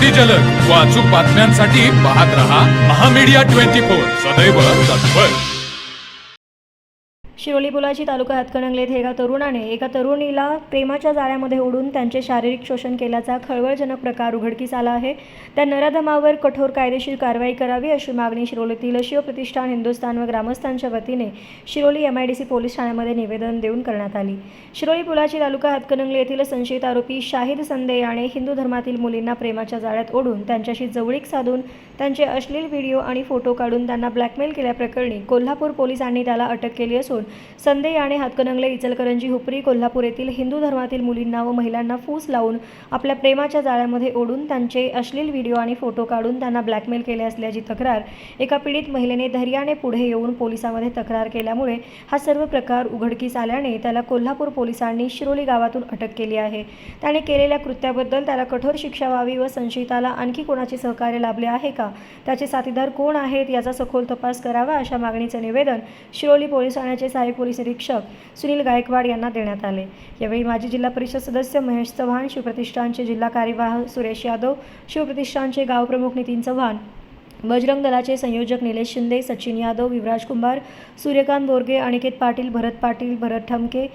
अति जलद व अचूक बातम्यांसाठी पाहत रहा महामीडिया 24 सदैव तत्पर। शिरोली पुलाची तालुका हातकणंगले येथे एका तरुणीला प्रेमाच्या जाळ्यामध्ये ओढून त्यांचे शारीरिक शोषण केल्याचा खळबळजनक प्रकार उघडकीस आला आहे। त्या नराधमावर कठोर कायदेशीर कारवाई करावी अशी मागणी शिरोलीतील शिवप्रतिष्ठान हिंदुस्थान व ग्रामस्थांच्या वतीने शिरोली MIDC पोलीस ठाण्यामध्ये निवेदन देऊन करण्यात आली। शिरोली पुलाची तालुका हातकणंगले येथील संशयित आरोपी शाहिद संदे याने हिंदू धर्मातील मुलींना प्रेमाच्या जाळ्यात ओढून त्यांच्याशी जवळीक साधून त्यांचे अश्लील व्हिडिओ आणि फोटो काढून त्यांना ब्लॅकमेल केल्याप्रकरणी कोल्हापूर पोलिसांनी त्याला अटक केली असून संदे याने हातकणंगले, इचलकरंजी, हुपरी, कोल्हापूर येथील हिंदू धर्मातील मुलींना व महिलांना फूस लावून आपल्या प्रेमाच्या जाळ्यामध्ये ओढून त्यांचे अश्लील व्हिडिओ आणि फोटो काढून त्यांना ब्लॅकमेल केले असल्याची तक्रार एका पीडित महिलेने धैर्याने पुढे येऊन पोलिसांमध्ये तक्रार केल्यामुळे हा सर्व प्रकार उघडकीस आल्याने त्याला कोल्हापूर पोलिसांनी शिरोली गावातून अटक केली आहे। त्याने केलेल्या कृत्याबद्दल त्याला कठोर शिक्षा व्हावी व संशयिताला आणखी कोणाचे सहकार्य लाभले आहे का, त्याचे साथीदार कोण आहेत याचा सखोल तपास करावा अशा मागणीचे निवेदन शिरोली पोलीस ठाण्याचे सहाय्यक पोलीस निरीक्षक सुनील गायकवाड यांना देण्यात आले। यावेळी माजी जिल्हा परिषद सदस्य महेश चव्हाण, शिवप्रतिष्ठानचे जिल्हा कार्यवाह सुरेश यादव, शिवप्रतिष्ठानचे गाव प्रमुख नितीन चव्हाण, बजरंग दलाचे संयोजक निलेश शिंदे, सचिन यादव, विवराज कुंभार, सूर्यकांत बोरगे, अनिकेत पाटील, भरत पाटील, भरत ठमके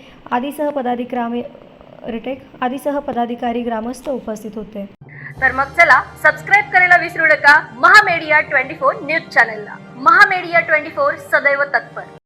आदीसह पदाधिकारी ग्रामस्थ उपस्थित होते। तर मग चला सबस्क्राइब करायला विसरू नका महामीडिया 24 न्यूज चॅनलला। महामीडिया 24 सदैव तत्पर।